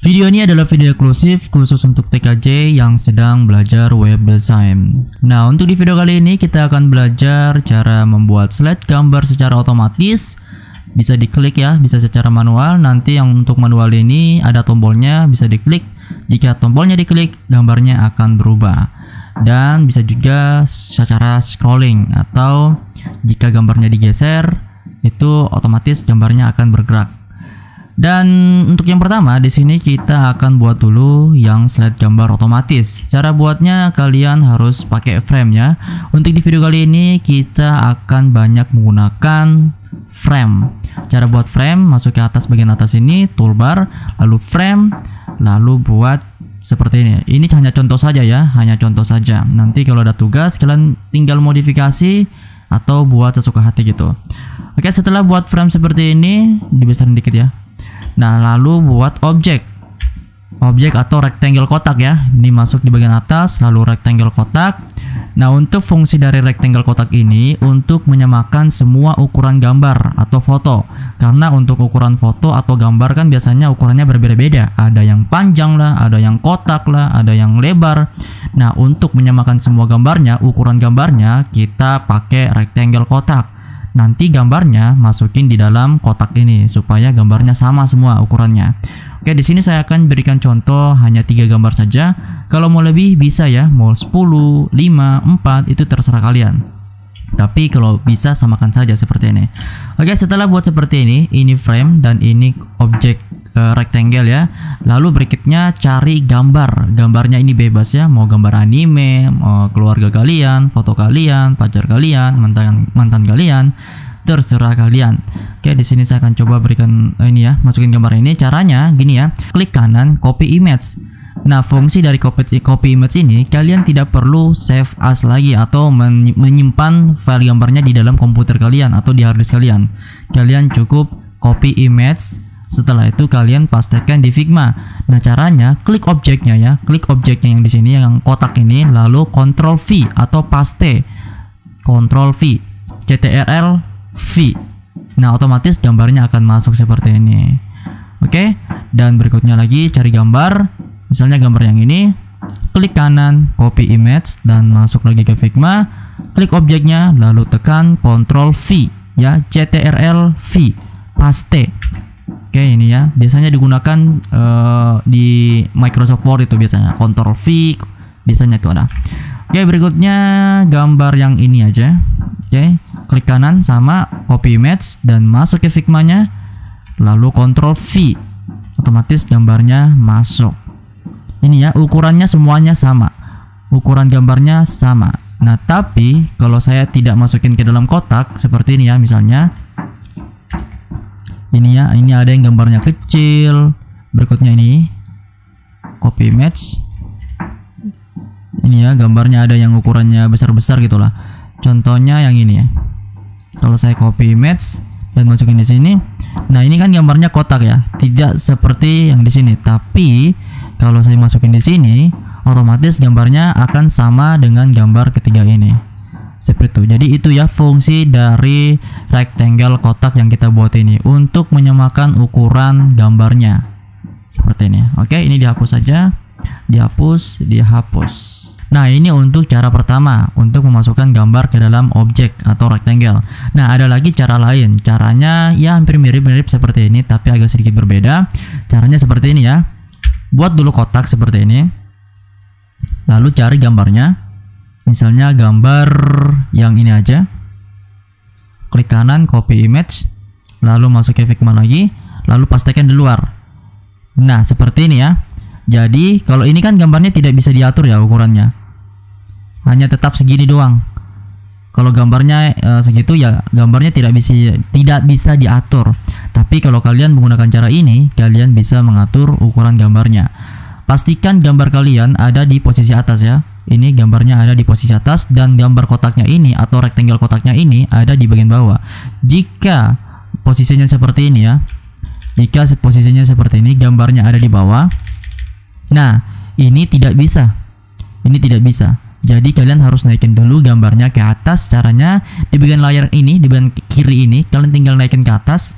Video ini adalah video eksklusif khusus untuk TKJ yang sedang belajar web design. Nah, untuk di video kali ini kita akan belajar cara membuat slide gambar secara otomatis. Bisa diklik ya, bisa secara manual. Nanti yang untuk manual ini ada tombolnya, bisa diklik. Jika tombolnya diklik, gambarnya akan berubah. Dan bisa juga secara scrolling, atau jika gambarnya digeser, itu otomatis gambarnya akan bergerak. Dan untuk yang pertama di sini kita akan buat dulu yang slide gambar otomatis. Cara buatnya kalian harus pakai frame ya. Untuk di video kali ini kita akan banyak menggunakan frame. Cara buat frame, masuk ke atas bagian atas ini, toolbar, lalu frame, lalu buat seperti ini. Ini hanya contoh saja ya, hanya contoh saja. Nanti kalau ada tugas kalian tinggal modifikasi atau buat sesuka hati gitu. Oke, setelah buat frame seperti ini, dibesarin dikit ya. Nah, lalu buat objek atau rectangle kotak ya. Ini masuk di bagian atas, lalu rectangle kotak. Nah, untuk fungsi dari rectangle kotak ini untuk menyamakan semua ukuran gambar atau foto. Karena untuk ukuran foto atau gambar kan biasanya ukurannya berbeda-beda. Ada yang panjang lah, ada yang kotak lah, ada yang lebar. Nah, untuk menyamakan semua gambarnya, ukuran gambarnya kita pakai rectangle kotak. Nanti gambarnya masukin di dalam kotak ini supaya gambarnya sama semua ukurannya. Oke, di sini saya akan berikan contoh hanya 3 gambar saja. Kalau mau lebih bisa ya, mau 10, 5, 4 itu terserah kalian. Tapi kalau bisa samakan saja seperti ini. Oke, setelah buat seperti ini frame dan ini objek rectangle ya. Lalu berikutnya cari gambar. Gambarnya ini bebas ya, mau gambar anime, mau keluarga kalian, foto kalian, pacar kalian, mantan kalian, terserah kalian. Oke, di sini saya akan coba berikan ini ya, masukin gambar ini. Caranya gini ya, klik kanan, copy image. Nah, fungsi dari copy image ini, kalian tidak perlu save as lagi atau menyimpan file gambarnya di dalam komputer kalian atau di harddisk kalian. Kalian cukup copy image. Setelah itu kalian pastekan di Figma. Nah, caranya klik objeknya ya, klik objeknya yang di sini yang kotak ini, lalu Ctrl V atau paste. Ctrl V, Ctrl V. Nah, otomatis gambarnya akan masuk seperti ini. Oke, dan berikutnya lagi cari gambar. Misalnya gambar yang ini, klik kanan, copy image dan masuk lagi ke Figma. Klik objeknya, lalu tekan Ctrl V ya, Ctrl V, paste. Oke, ini ya, biasanya digunakan di Microsoft Word itu biasanya Ctrl V, biasanya itu ada. Oke, berikutnya gambar yang ini aja. Oke, klik kanan sama copy image dan masuk ke Figma-nya, lalu Ctrl V, otomatis gambarnya masuk. Ini ya, ukurannya semuanya sama, ukuran gambarnya sama. Nah, tapi kalau saya tidak masukin ke dalam kotak seperti ini ya, misalnya ini ya, ini ada yang gambarnya kecil. Berikutnya ini copy image. Ini ya, gambarnya ada yang ukurannya besar-besar gitulah. Contohnya yang ini ya. Kalau saya copy image dan masukin di sini, nah ini kan gambarnya kotak ya, tidak seperti yang di sini. Tapi kalau saya masukin di sini, otomatis gambarnya akan sama dengan gambar ketiga ini. Seperti itu. Jadi itu ya fungsi dari rectangle kotak yang kita buat ini untuk menyamakan ukuran gambarnya. Seperti ini. Oke, ini dihapus saja. Dihapus. Nah, ini untuk cara pertama untuk memasukkan gambar ke dalam objek atau rectangle. Nah, ada lagi cara lain. Caranya ya hampir mirip-mirip seperti ini tapi agak sedikit berbeda. Caranya seperti ini ya. Buat dulu kotak seperti ini. Lalu cari gambarnya. Misalnya gambar yang ini aja. Klik kanan, copy image, lalu masuk ke Figma lagi, lalu pastekan di luar. Nah, seperti ini ya. Jadi kalau ini kan gambarnya tidak bisa diatur ya ukurannya, hanya tetap segini doang. Kalau gambarnya segitu ya, gambarnya tidak bisa diatur. Tapi kalau kalian menggunakan cara ini, kalian bisa mengatur ukuran gambarnya. Pastikan gambar kalian ada di posisi atas ya. Ini gambarnya ada di posisi atas dan gambar kotaknya ini atau rectangle kotaknya ini ada di bagian bawah. Jika posisinya seperti ini ya, jika posisinya seperti ini, gambarnya ada di bawah. Nah, ini tidak bisa. Ini tidak bisa. Jadi kalian harus naikin dulu gambarnya ke atas. Caranya di bagian layar ini, di bagian kiri ini, kalian tinggal naikin ke atas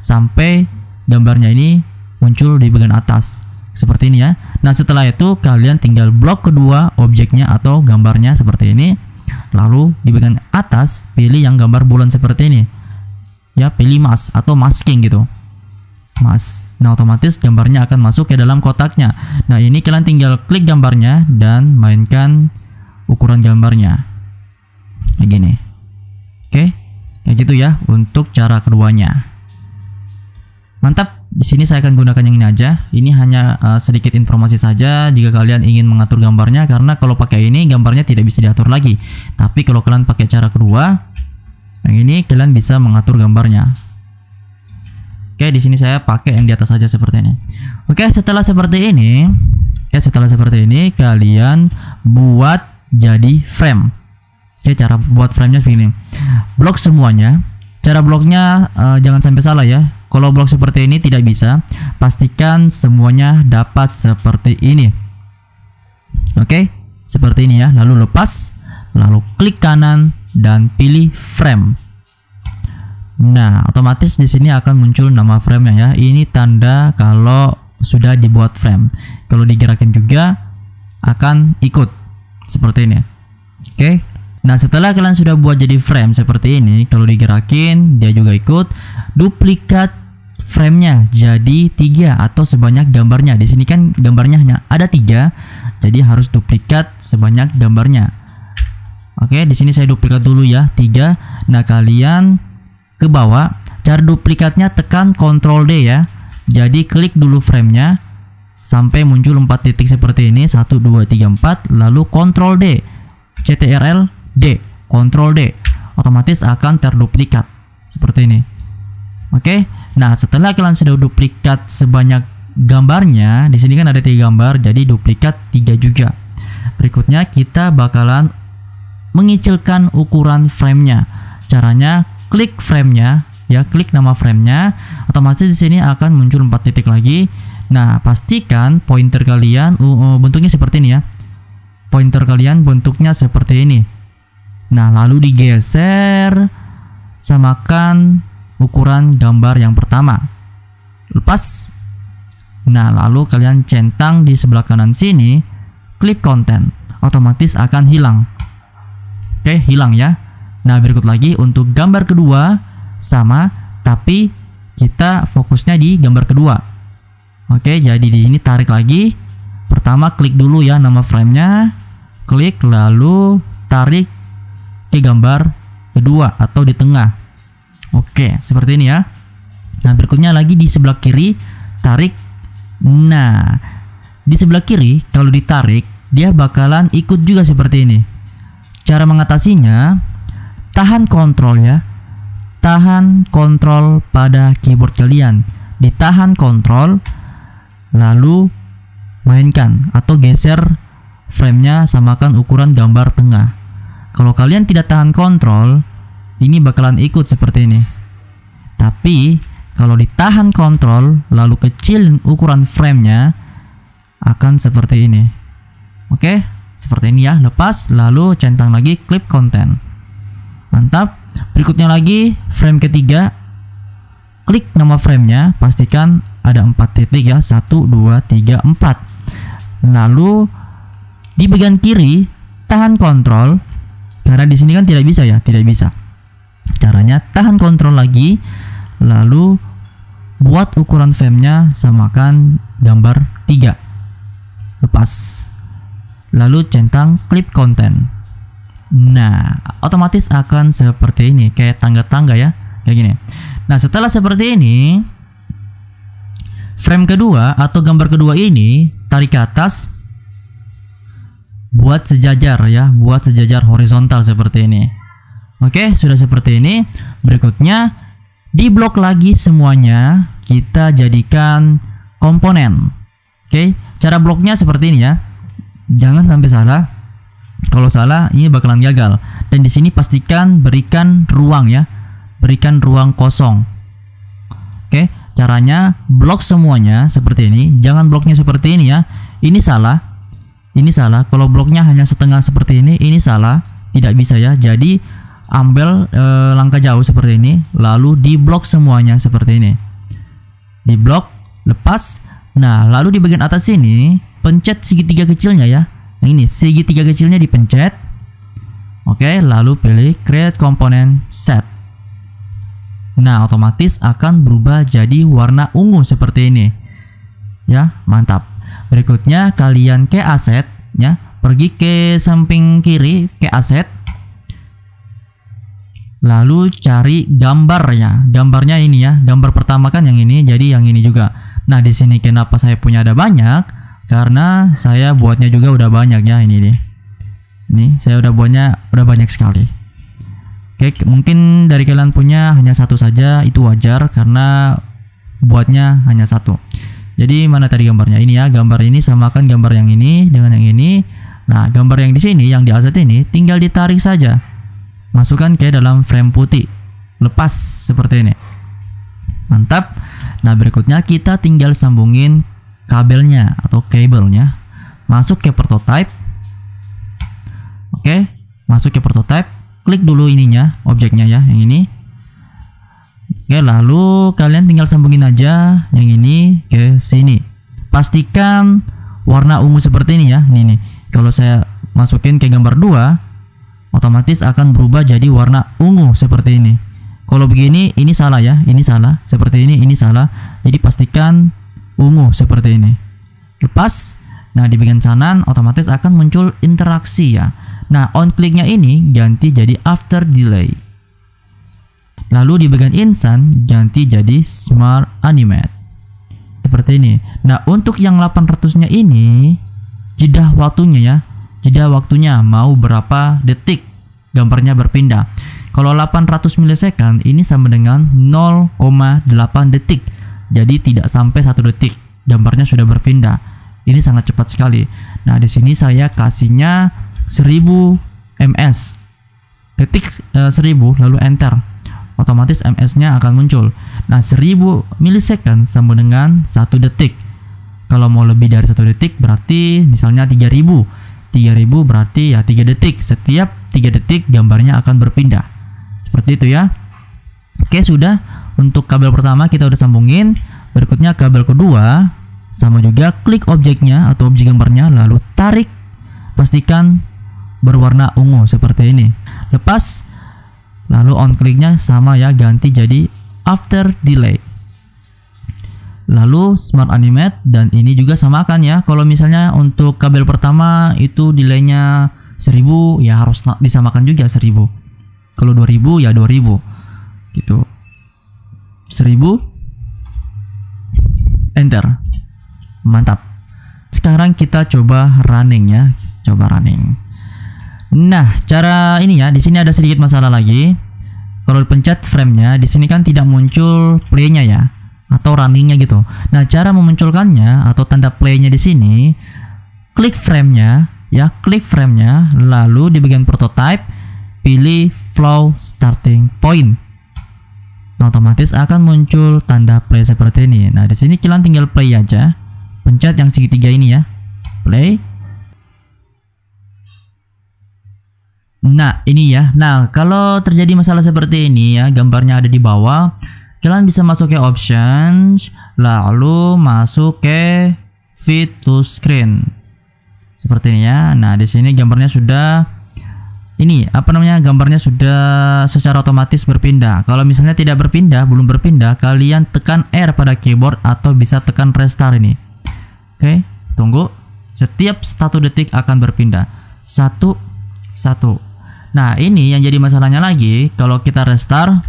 sampai gambarnya ini muncul di bagian atas. seperti ini ya. Nah, setelah itu kalian tinggal blok kedua objeknya atau gambarnya seperti ini. Lalu di bagian atas pilih yang gambar bulan seperti ini. Ya, pilih mask atau masking gitu. Mask. Nah, otomatis gambarnya akan masuk ke dalam kotaknya. Nah, ini kalian tinggal klik gambarnya dan mainkan ukuran gambarnya. Kayak gini. Oke. Kayak gitu ya untuk cara keduanya. Mantap. Di sini saya akan gunakan yang ini aja. Ini hanya sedikit informasi saja jika kalian ingin mengatur gambarnya, karena kalau pakai ini gambarnya tidak bisa diatur lagi. Tapi kalau kalian pakai cara kedua, yang ini kalian bisa mengatur gambarnya. Oke, di sini saya pakai yang di atas saja seperti ini. Oke, setelah seperti ini, kalian buat jadi frame. Oke, cara buat framenya begini. Blok semuanya. Cara bloknya jangan sampai salah ya. Kalau blok seperti ini tidak bisa, pastikan semuanya dapat seperti ini. Oke, seperti ini ya. Lalu lepas, lalu klik kanan dan pilih frame. Nah, otomatis di sini akan muncul nama frame-nya ya. Ini tanda kalau sudah dibuat frame. Kalau digerakin juga akan ikut seperti ini. Oke. Nah, setelah kalian sudah buat jadi frame seperti ini, kalau digerakin dia juga ikut. Duplikat frame-nya jadi 3 atau sebanyak gambarnya. Di sini kan gambarnya hanya ada 3, jadi harus duplikat sebanyak gambarnya. Oke, di sini saya duplikat dulu ya 3. Nah, kalian ke bawah, cara duplikatnya tekan Ctrl D ya. Jadi klik dulu frame-nya sampai muncul 4 titik seperti ini, 1 2 3 4, lalu Ctrl D, Ctrl D, Ctrl D, otomatis akan terduplikat seperti ini. Oke, nah setelah kalian sudah duplikat sebanyak gambarnya, di sini kan ada 3 gambar, jadi duplikat 3 juga. Berikutnya kita bakalan mengecilkan ukuran frame-nya. Caranya klik frame-nya, ya klik nama frame-nya, otomatis di sini akan muncul 4 titik lagi. Nah, pastikan pointer kalian bentuknya seperti ini ya. Pointer kalian bentuknya seperti ini. Nah, lalu digeser samakan ukuran gambar yang pertama. Lepas. Nah, lalu kalian centang di sebelah kanan sini, klik konten, otomatis akan hilang. Oke, hilang ya. Nah, berikut lagi untuk gambar kedua sama, tapi kita fokusnya di gambar kedua. Oke, jadi di sini tarik lagi. Pertama klik dulu ya nama frame-nya, klik lalu tarik ke gambar kedua atau di tengah. Oke, seperti ini ya. Nah, berikutnya lagi di sebelah kiri, tarik. Nah, di sebelah kiri kalau ditarik, dia bakalan ikut juga seperti ini. Cara mengatasinya, tahan kontrol ya. Tahan kontrol pada keyboard kalian. Ditahan kontrol, lalu mainkan atau geser frame-nya samakan ukuran gambar tengah. Kalau kalian tidak tahan kontrol, ini bakalan ikut seperti ini. Tapi kalau ditahan kontrol lalu kecilin ukuran frame-nya, akan seperti ini. Oke, seperti ini ya. Lepas lalu centang lagi klip konten. Mantap. Berikutnya lagi frame ketiga, klik nama frame-nya, pastikan ada 4 titik ya, 1 2 3 4. Lalu di bagian kiri tahan kontrol, karena di sini kan tidak bisa ya, tidak bisa. Caranya tahan kontrol lagi, lalu buat ukuran frame-nya samakan gambar 3. Lepas. Lalu centang klip konten. Nah, otomatis akan seperti ini, kayak tangga-tangga ya, kayak gini. Nah, setelah seperti ini, frame kedua atau gambar kedua ini tarik ke atas, buat sejajar ya, buat sejajar horizontal seperti ini. Oke, sudah seperti ini. Berikutnya diblok lagi semuanya, kita jadikan komponen. Oke, cara bloknya seperti ini ya. Jangan sampai salah. Kalau salah ini bakalan gagal. Dan di sini pastikan berikan ruang ya. Berikan ruang kosong. Oke, caranya blok semuanya seperti ini. Jangan bloknya seperti ini ya. Ini salah. Ini salah. Kalau bloknya hanya setengah seperti ini salah. Tidak bisa ya. Jadi ambil langkah jauh seperti ini, lalu diblok semuanya seperti ini. Diblok, lepas, Nah, lalu di bagian atas sini pencet segitiga kecilnya ya. Yang ini segitiga kecilnya dipencet. Oke, lalu pilih create component set. Nah, otomatis akan berubah jadi warna ungu seperti ini. Ya, mantap. Berikutnya kalian ke aset ya, pergi ke samping kiri ke aset. Lalu cari gambarnya. Gambarnya ini ya. Gambar pertama kan yang ini, jadi yang ini juga. Nah, di sini kenapa saya punya ada banyak? Karena saya buatnya juga udah banyak ya, ini nih. Ini saya udah buatnya udah banyak sekali. Oke, mungkin dari kalian punya hanya satu saja, itu wajar karena buatnya hanya satu. Jadi mana tadi gambarnya? Ini ya, gambar ini samakan gambar yang ini dengan yang ini. Nah, gambar yang di sini yang di aset ini tinggal ditarik saja. Masukkan ke dalam frame putih. Lepas seperti ini. Mantap. Nah, berikutnya kita tinggal sambungin kabelnya atau kabelnya. Masuk ke prototype. Oke, masuk ke prototype. Klik dulu ininya, objeknya ya, yang ini. Oke, lalu kalian tinggal sambungin aja yang ini ke sini. Pastikan warna ungu seperti ini ya. Ini nih. Kalau saya masukin ke gambar 2, otomatis akan berubah jadi warna ungu seperti ini. Kalau begini ini salah ya, ini salah. Seperti ini salah. Jadi pastikan ungu seperti ini. Lepas, nah di bagian kanan otomatis akan muncul interaksi ya. Nah, on kliknya ini ganti jadi after delay. Lalu di bagian instant ganti jadi smart animate. Seperti ini. Nah, untuk yang 800-nya ini jeda waktunya ya. Jeda waktunya mau berapa detik gambarnya berpindah. Kalau 800 milisekund ini sama dengan 0,8 detik. Jadi tidak sampai 1 detik gambarnya sudah berpindah. Ini sangat cepat sekali. Nah, di sini saya kasihnya 1000 ms. Ketik 1000 lalu enter. Otomatis ms-nya akan muncul. Nah, 1000 milisekund sama dengan 1 detik. Kalau mau lebih dari 1 detik berarti misalnya 3000 berarti ya 3 detik. Setiap 3 detik gambarnya akan berpindah. Seperti itu ya. Oke, sudah. Untuk kabel pertama kita udah sambungin. Berikutnya kabel kedua sama juga, klik objeknya atau objek gambarnya lalu tarik. Pastikan berwarna ungu seperti ini. Lepas, lalu on kliknya sama ya, ganti jadi after delay. Lalu smart animate, dan ini juga samakan ya. Kalau misalnya untuk kabel pertama itu delaynya 1000 ya harus disamakan juga 1000. Kalau 2000 ya 2000 gitu. 1000 enter. Mantap. Sekarang kita coba running ya. Coba running. Nah, cara ini ya, di sini ada sedikit masalah lagi. Kalau dipencet frame-nya, di sini kan tidak muncul play-nya ya, atau running-nya gitu. Nah, cara memunculkannya atau tanda play-nya di sini, klik frame-nya ya, klik frame-nya, lalu di bagian prototype pilih flow starting point. Nah, otomatis akan muncul tanda play seperti ini. Nah, di sini kalian tinggal play aja. Pencet yang segitiga ini ya. Play. Nah, ini ya. Nah, kalau terjadi masalah seperti ini ya, gambarnya ada di bawah, kalian bisa masuk ke options, lalu masuk ke fit to screen. Seperti ini ya. Nah, di sini gambarnya sudah ini apa namanya? Gambarnya sudah secara otomatis berpindah. Kalau misalnya tidak berpindah, belum berpindah, kalian tekan R pada keyboard atau bisa tekan restart ini. Oke, tunggu. Setiap 1 detik akan berpindah. 1. Nah, ini yang jadi masalahnya lagi. Kalau kita restart,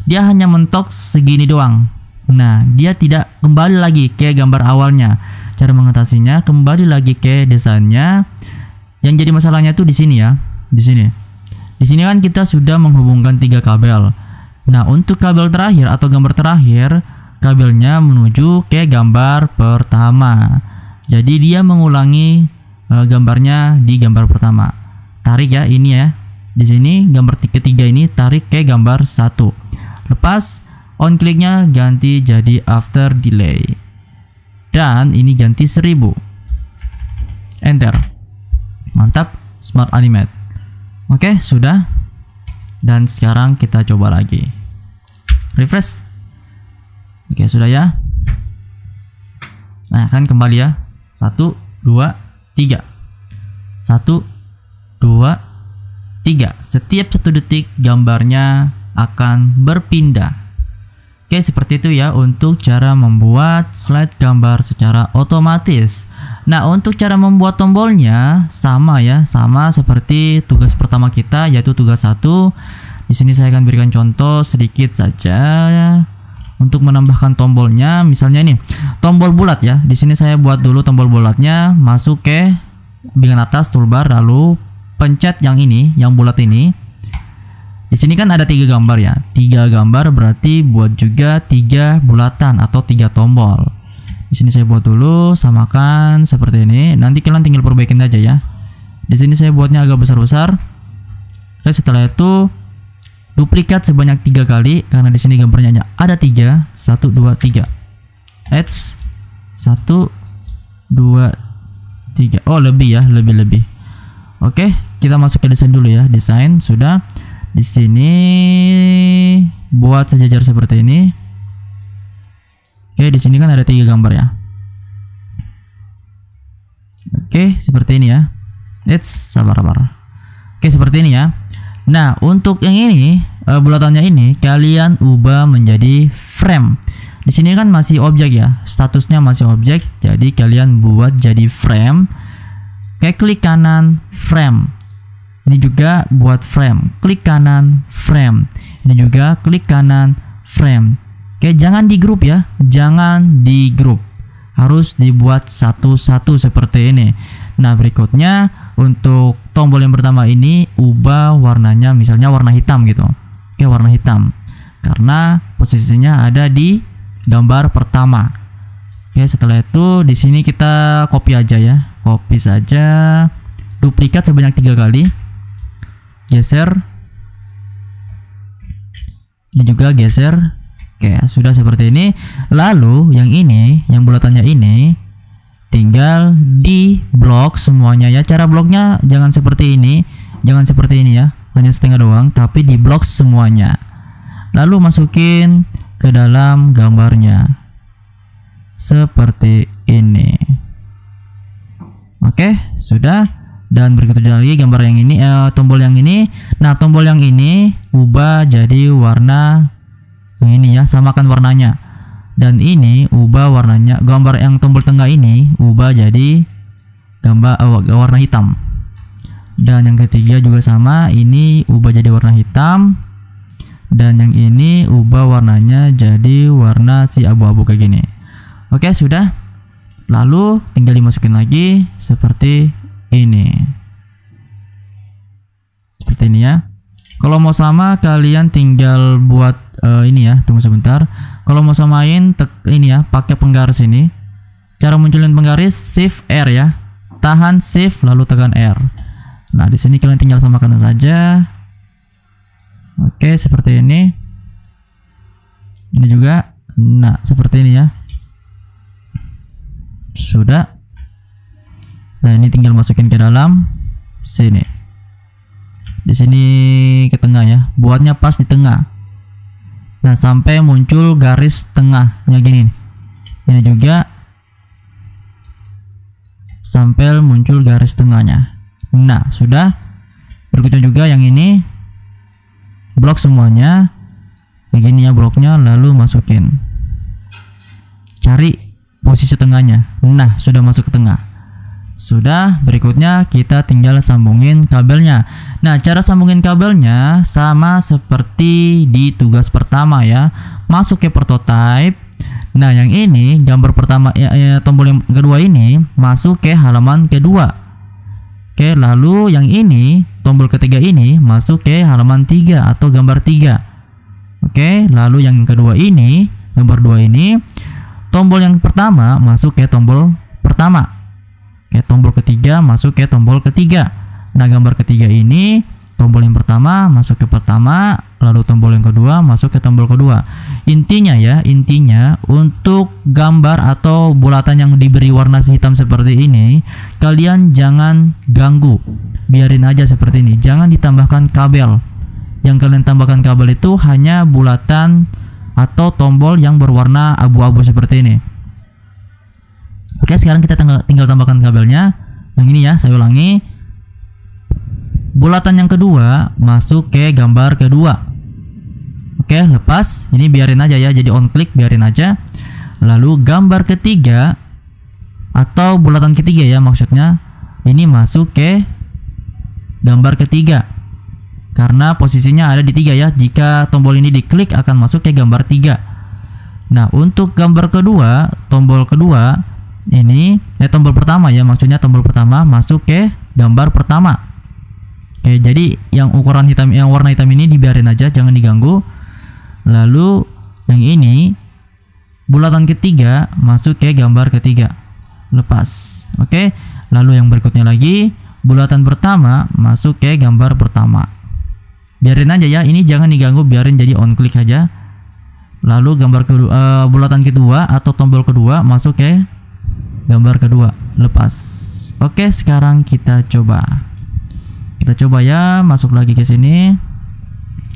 dia hanya mentok segini doang. Nah, dia tidak kembali lagi ke gambar awalnya. Cara mengatasinya, kembali lagi ke desainnya. Yang jadi masalahnya tuh di sini ya. Di sini. Di sini kan kita sudah menghubungkan 3 kabel. Nah, untuk kabel terakhir atau gambar terakhir, kabelnya menuju ke gambar pertama. Jadi dia mengulangi gambarnya di gambar pertama. Tarik ya, ini ya. Di sini gambar ketiga ini tarik ke gambar 1. Lepas, on kliknya ganti jadi after delay. Dan ini ganti 1000. Enter. Mantap, smart animate. Oke, sudah. Dan sekarang kita coba lagi. Refresh. Oke, sudah ya. Nah, kan kembali ya. 1 2 3. 1 2 3. Setiap 1 detik gambarnya akan berpindah. Oke, seperti itu ya untuk cara membuat slide gambar secara otomatis. Nah, untuk cara membuat tombolnya sama ya, sama seperti tugas pertama kita, yaitu tugas 1. Di sini saya akan berikan contoh sedikit saja ya. Untuk menambahkan tombolnya, misalnya nih, tombol bulat ya. Di sini saya buat dulu tombol bulatnya, masuk ke bagian atas toolbar, lalu pencet yang ini, yang bulat ini. Di sini kan ada 3 gambar ya. 3 gambar berarti buat juga 3 bulatan atau 3 tombol. Di sini saya buat dulu, samakan seperti ini. Nanti kalian tinggal perbaikin aja ya. Di sini saya buatnya agak besar-besar. Oke, setelah itu duplikat sebanyak 3 kali karena di sini gambarnya ada 3. 1 2 3. Add 1 2 3. Oh, lebih ya, lebih. Oke, kita masuk ke desain dulu ya. Desain sudah. Di sini buat sejajar seperti ini. Oke, di sini kan ada 3 gambar ya. Oke, seperti ini ya. Sabar. Oke, seperti ini ya. Nah, untuk yang ini, bulatannya ini kalian ubah menjadi frame. Di sini kan masih objek ya, statusnya masih objek, jadi kalian buat jadi frame. Kayak klik kanan frame. Ini juga buat frame. Klik kanan frame. Ini juga klik kanan frame. Oke, jangan di grup ya, jangan di grup. Harus dibuat satu-satu seperti ini. Nah, berikutnya untuk tombol yang pertama ini ubah warnanya misalnya warna hitam gitu. Oke, warna hitam. Karena posisinya ada di gambar pertama. Oke, setelah itu di sini kita copy aja ya. Copy saja. Duplikat sebanyak 3 kali. Geser. Ini juga geser. Oke, sudah seperti ini. Lalu yang ini, yang bulatannya ini tinggal di blok semuanya ya. Cara bloknya jangan seperti ini, ya, hanya setengah doang, tapi di blok semuanya. Lalu masukin ke dalam gambarnya seperti ini. Oke, sudah. Dan berikutnya lagi gambar yang ini, tombol yang ini. Nah, tombol yang ini ubah jadi warna yang ini ya, samakan warnanya. Dan ini ubah warnanya, gambar yang tombol tengah ini ubah jadi gambar warna hitam. Dan yang ketiga juga sama, ini ubah jadi warna hitam. Dan yang ini ubah warnanya jadi warna si abu-abu kayak gini. Oke, sudah. Lalu tinggal dimasukin lagi seperti ini. Seperti ini ya. Kalau mau sama kalian tinggal buat ini ya, tunggu sebentar. Kalau mau samain ini ya, pakai penggaris ini. Cara munculin penggaris shift R ya. Tahan shift lalu tekan R. Nah, di sini kalian tinggal samakan saja. Oke, seperti ini. Ini juga. Nah, seperti ini ya. Sudah. Nah, ini tinggal masukin ke dalam sini. Di sini ke tengah ya. Buatnya pas di tengah. Nah, sampai muncul garis tengahnya gini. Ini juga sampai muncul garis tengahnya. Nah, sudah. Berikutnya juga yang ini blok semuanya. Begini ya bloknya, lalu masukin. Cari posisi tengahnya. Nah, sudah masuk ke tengah. Sudah, berikutnya kita tinggal sambungin kabelnya. Nah, cara sambungin kabelnya sama seperti di tugas pertama ya. Masuk ke prototype. Nah, yang ini gambar pertama tombol yang kedua ini masuk ke halaman kedua. Oke, lalu yang ini tombol ketiga ini masuk ke halaman 3 atau gambar 3. Oke, lalu yang kedua ini, gambar 2 ini, tombol yang pertama masuk ke tombol pertama. Oke, tombol ketiga masuk ke tombol ketiga. Nah, gambar ketiga ini tombol yang pertama masuk ke pertama, lalu tombol yang kedua masuk ke tombol kedua. Intinya ya, untuk gambar atau bulatan yang diberi warna hitam seperti ini, kalian jangan ganggu. Biarin aja seperti ini. Jangan ditambahkan kabel. Yang kalian tambahkan kabel itu hanya bulatan atau tombol yang berwarna abu-abu seperti ini. Oke, sekarang kita tinggal tambahkan kabelnya. Yang ini ya, saya ulangi. Bulatan yang kedua masuk ke gambar kedua. Oke, lepas. Ini biarin aja ya, jadi on click, biarin aja. Lalu gambar ketiga atau bulatan ketiga ya maksudnya, ini masuk ke gambar ketiga. Karena posisinya ada di 3 ya. Jika tombol ini diklik akan masuk ke gambar 3. Nah, untuk gambar kedua, tombol kedua ini tombol pertama ya, maksudnya tombol pertama masuk ke gambar pertama. Oke, jadi yang ukuran hitam, yang warna hitam ini dibiarin aja, jangan diganggu. Lalu yang ini bulatan ketiga masuk ke gambar ketiga. Lepas. Oke. Lalu yang berikutnya lagi, bulatan pertama masuk ke gambar pertama. Biarin aja ya, ini jangan diganggu, biarin jadi on click saja. Lalu gambar kedua, bulatan kedua atau tombol kedua masuk ke gambar kedua. Lepas. Oke, sekarang kita coba. Kita coba ya, masuk lagi ke sini.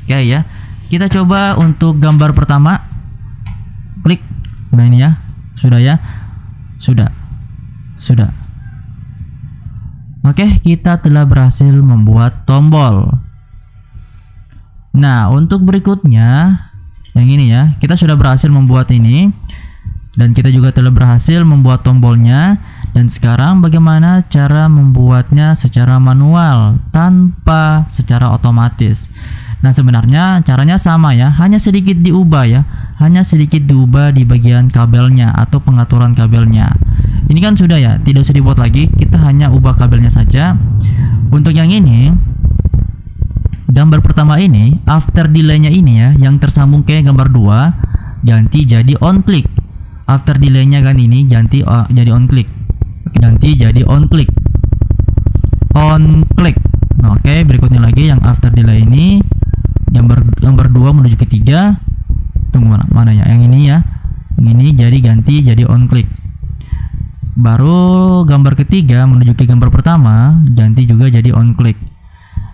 Oke ya. Kita coba untuk gambar pertama. Klik. Nah, ini ya. Sudah ya. Sudah. Oke, kita telah berhasil membuat tombol. Nah, untuk berikutnya yang ini ya, kita sudah berhasil membuat ini dan kita juga telah berhasil membuat tombolnya. Dan sekarang bagaimana cara membuatnya secara manual tanpa secara otomatis? Nah, sebenarnya caranya sama ya, hanya sedikit diubah ya, hanya sedikit diubah di bagian kabelnya atau pengaturan kabelnya. Ini kan sudah ya, tidak usah dibuat lagi, kita hanya ubah kabelnya saja. Untuk yang ini, gambar pertama ini, after delay-nya ini ya, yang tersambung ke gambar 2 ganti jadi on click. After delay-nya kan ini ganti jadi on click. Ganti jadi on click. On click. Nah, oke, berikutnya lagi yang after delay ini gambar 2 menuju ke 3. Tunggu mana ya? Yang ini ya. Yang ini jadi ganti jadi on click. Baru gambar ketiga menuju ke gambar pertama ganti juga jadi on click.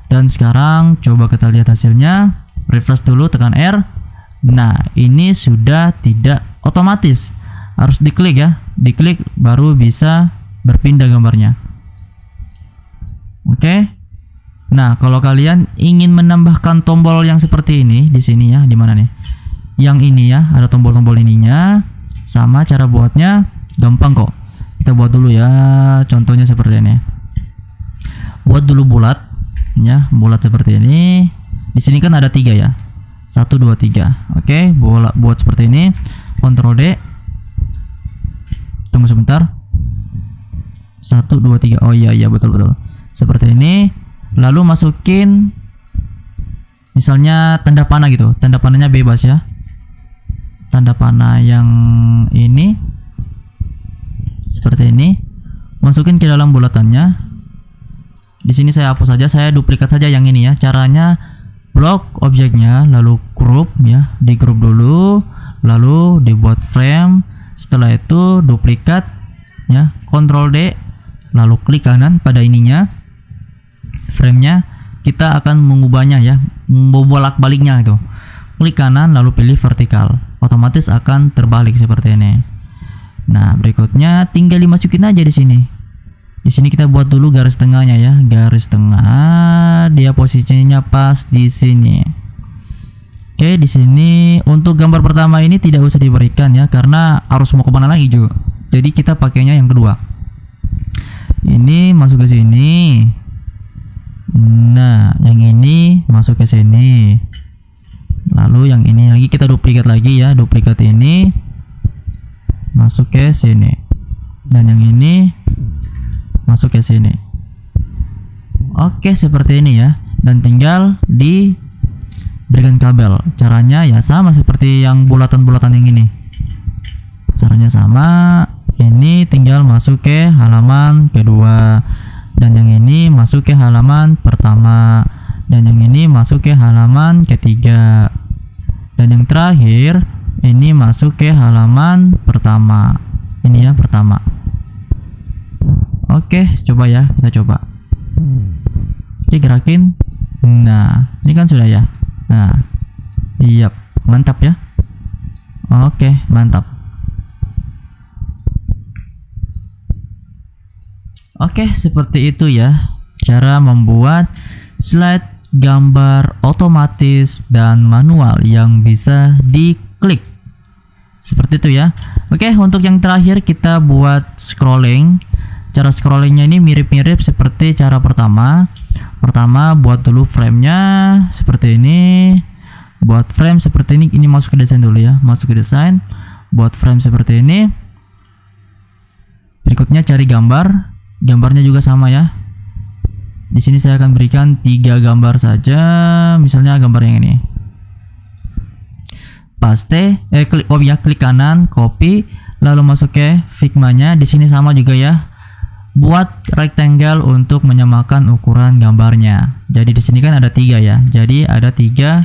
Dan sekarang coba kita lihat hasilnya. Refresh dulu, tekan R. Nah, ini sudah tidak otomatis, harus diklik ya, diklik baru bisa berpindah gambarnya. Oke. Nah, kalau kalian ingin menambahkan tombol yang seperti ini di sini ya, di mana nih? Yang ini ya, ada tombol-tombol ininya. Sama cara buatnya gampang kok. Kita buat dulu ya, contohnya seperti ini. Buat dulu bulat. Ya, bulat seperti ini. Di sini kan ada 3 ya. 1 2 3. Oke, buat seperti ini. Ctrl D. Tunggu sebentar. 1 2 3. Oh iya betul. Seperti ini. Lalu masukin misalnya tanda panah gitu. Tanda panahnya bebas ya. Tanda panah yang ini seperti ini. Masukin ke dalam bulatannya. Di sini saya hapus saja, saya duplikat saja yang ini ya. Caranya blok objeknya, lalu group ya, di group dulu, lalu dibuat frame. Setelah itu duplikat ya, Ctrl D, lalu klik kanan pada ininya, framenya. Kita akan mengubahnya ya, membolak-baliknya itu. Klik kanan lalu pilih vertikal, otomatis akan terbalik seperti ini. Nah, berikutnya tinggal dimasukin aja di sini. Di sini kita buat dulu garis tengahnya ya, garis tengah, dia posisinya pas di sini. Oke, di sini untuk gambar pertama ini tidak usah diberikan ya, karena harus mau kemana lagi juga. Jadi kita pakainya yang kedua. Ini masuk ke sini. Nah, yang ini masuk ke sini. Lalu yang ini lagi kita duplikat lagi ya, duplikat ini masuk ke sini. Dan yang ini masuk ke sini. Oke, seperti ini ya. Dan tinggal diberikan kabel. Caranya ya sama seperti yang bulatan-bulatan yang ini. Caranya sama. Ini tinggal masuk ke halaman kedua. Dan yang ini masuk ke halaman pertama. Dan yang ini masuk ke halaman ketiga. Dan yang terakhir ini masuk ke halaman pertama. Ini ya, pertama. Oke, coba ya, kita coba. Oke, gerakin. Nah, ini kan sudah ya. Nah, iya, mantap ya. Oke, mantap. Oke, seperti itu ya cara membuat slide gambar otomatis dan manual yang bisa diklik. Seperti itu ya. Oke, untuk yang terakhir kita buat scrolling. Cara scrollingnya ini mirip-mirip seperti cara pertama. Pertama buat dulu framenya seperti ini. Buat frame seperti ini masuk ke desain dulu ya. Masuk ke desain. Buat frame seperti ini. Berikutnya cari gambar. Gambarnya juga sama ya. Di sini saya akan berikan 3 gambar saja. Misalnya gambar yang ini. Paste, klik kanan, copy, lalu masuk ke Figma-nya. Di sini sama juga ya. Buat rectangle untuk menyamakan ukuran gambarnya. Jadi di sini kan ada 3 ya. Jadi ada 3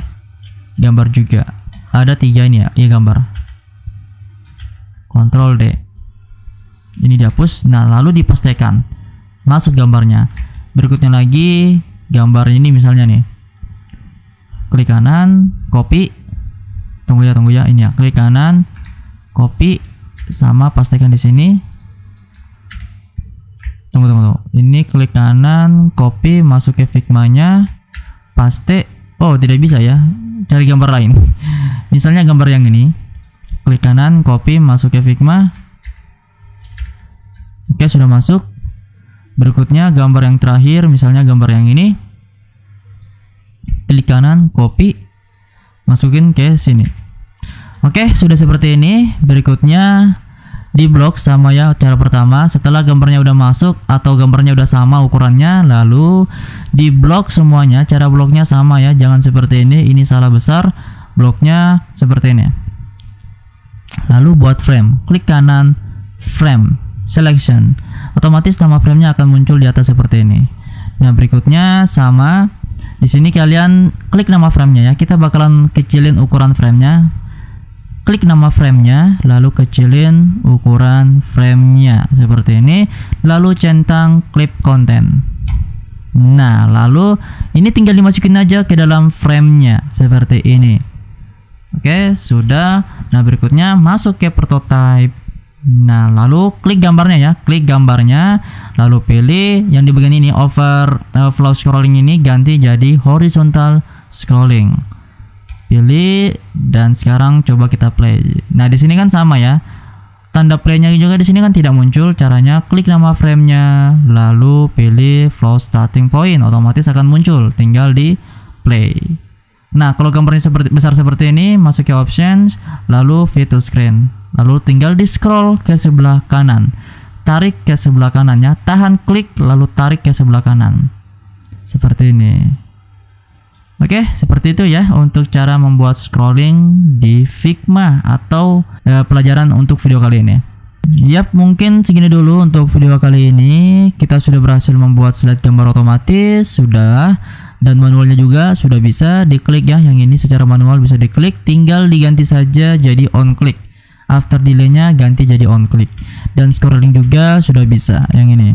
gambar juga. Ada 3 ini ya, gambar. Ctrl D. Ini dihapus. Nah, lalu dipastekan. Masuk gambarnya. Berikutnya lagi gambar ini misalnya nih. Klik kanan, copy. Tunggu ya ini ya. Klik kanan, copy sama pastekan di sini. Tunggu. Ini klik kanan, copy, masuk ke Figma-nya, paste. Oh, tidak bisa ya. Cari gambar lain. Misalnya gambar yang ini. Klik kanan, copy, masuk ke Figma. Oke, sudah masuk. Berikutnya gambar yang terakhir, misalnya gambar yang ini. Klik kanan, copy, masukin ke sini. Oke, sudah seperti ini. Berikutnya di blok sama ya cara pertama. Setelah gambarnya udah masuk atau gambarnya udah sama ukurannya, lalu di blok semuanya. Cara bloknya sama ya, jangan seperti ini. Ini salah besar. Bloknya seperti ini. Lalu buat frame, klik kanan, frame, selection. Otomatis nama framenya akan muncul di atas seperti ini. Nah, berikutnya sama. Di sini kalian klik nama framenya ya. Kita bakalan kecilin ukuran framenya. Klik nama framenya, lalu kecilin ukuran framenya seperti ini. Lalu centang clip content. Nah, lalu ini tinggal dimasukin aja ke dalam framenya seperti ini. Oke, sudah. Nah, berikutnya masuk ke prototype. Nah, lalu klik gambarnya ya, klik gambarnya, lalu pilih yang di bagian ini overflow scrolling ini ganti jadi horizontal scrolling. Pilih dan sekarang coba kita play. Nah, di sini kan sama ya. Tanda playnya juga di sini kan tidak muncul. Caranya klik nama framenya, lalu pilih flow starting point, otomatis akan muncul. Tinggal di play. Nah, kalau gambarnya besar seperti ini, masuk ke options, lalu view to screen. Lalu tinggal di scroll ke sebelah kanan. Tarik ke sebelah kanannya, tahan klik lalu tarik ke sebelah kanan. Seperti ini. Oke, seperti itu ya untuk cara membuat scrolling di Figma atau pelajaran untuk video kali ini. Yap, mungkin segini dulu untuk video kali ini. Kita sudah berhasil membuat slide gambar otomatis, sudah. Dan manualnya juga sudah bisa diklik ya. Yang ini secara manual bisa diklik, tinggal diganti saja jadi on click. After delay-nya ganti jadi on click. Dan scrolling juga sudah bisa yang ini.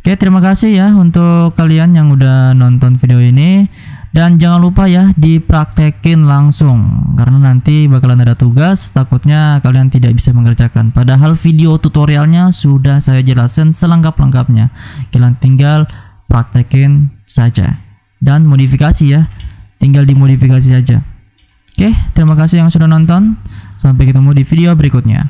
Oke, terima kasih ya untuk kalian yang udah nonton video ini. Dan jangan lupa ya dipraktekin langsung, karena nanti bakalan ada tugas, takutnya kalian tidak bisa mengerjakan. Padahal video tutorialnya sudah saya jelaskan selengkap-lengkapnya. Kalian tinggal praktekin saja. Dan modifikasi ya, tinggal dimodifikasi saja. Oke, terima kasih yang sudah nonton. Sampai ketemu di video berikutnya.